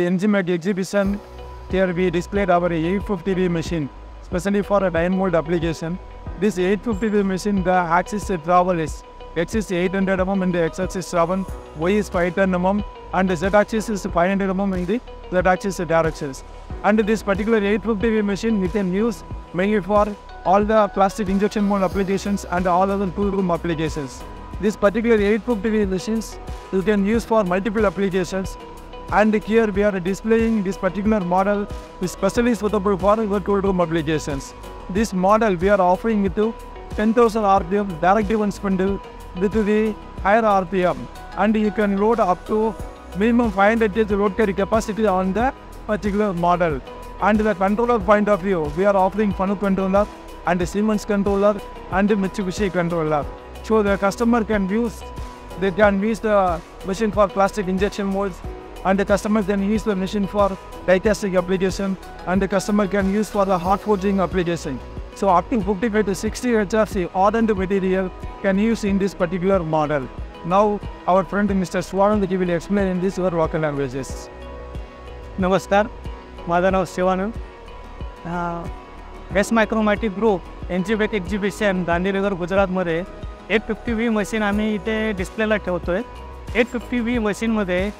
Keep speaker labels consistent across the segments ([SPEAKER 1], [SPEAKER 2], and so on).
[SPEAKER 1] ENGIMACH exhibition. Here we displayed our 850V machine, especially for a die mold application. This 850V machine, the axis travel is X is 800 mm and the X axis travel, Y is 510 mm and the Z axis is 500 mm in the Z axis directions. And this particular 850V machine we can use mainly for all the plastic injection mold applications and all other tool room applications. This particular 850V machines you can use for multiple applications, and here we are displaying this particular model is specially suitable for your tool room applications. This model we are offering it to 10,000 RPM direct driven spindle with the higher RPM, and you can load up to minimum 500 kg load carry capacity on the particular model. And the controller point of view, we are offering Fanu controller and the Siemens controller and the Mitsubishi controller. So the customer can use the machine for plastic injection molds, and the customer can use the machine for die casting application, and the customer can use for the hot forging application. So up to 55 to 60 HRC hardened material can use in this particular model. Now our friend Mr. Shivanand will explain in this local languages.
[SPEAKER 2] नमस्कार, माझं नाव Shivanand. AceMicromatic group ENGIMACH exhibition Gandhinagar गुजरातमध्ये 850V machine आम्ही इथे डिस्प्लेला ठेवतो आहे. 850V मशीनमध्ये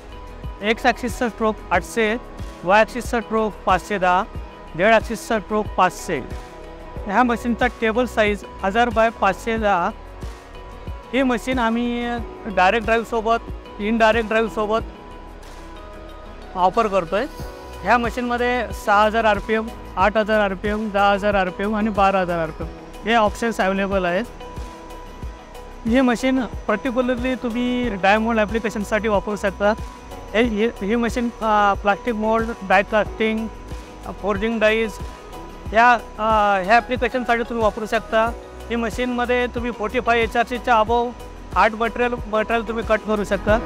[SPEAKER 2] x ॲक्सिसचा stroke 800, वाय ॲक्सिसचा stroke 510, Z ॲक्सिसचा stroke 500. ह्या मशीनचा टेबल साईज 1000 बाय 510. ही मशीन आम्ही डायरेक्ट ड्राईव्हसोबत इनडायरेक्ट ड्राईव्हसोबत ऑफर करतो आहे. ह्या मशीनमध्ये 6000 RPM, 8000 RPM, 10000 RPM आणि 12000 RPM हे ऑप्शन्स अवेलेबल आहेत. ही मशीन पर्टिक्युलरली तुम्ही डाय मोल्ड ॲप्लिकेशनसाठी वापरू शकता. ही machine plastic mould, die casting, forging dies ह्या ॲप्लिकेशनसाठी तुम्ही वापरू शकता. ही मशीनमध्ये तुम्ही 45 HRCच्या अबोव 8 मटेरियल तुम्ही कट करू शकता.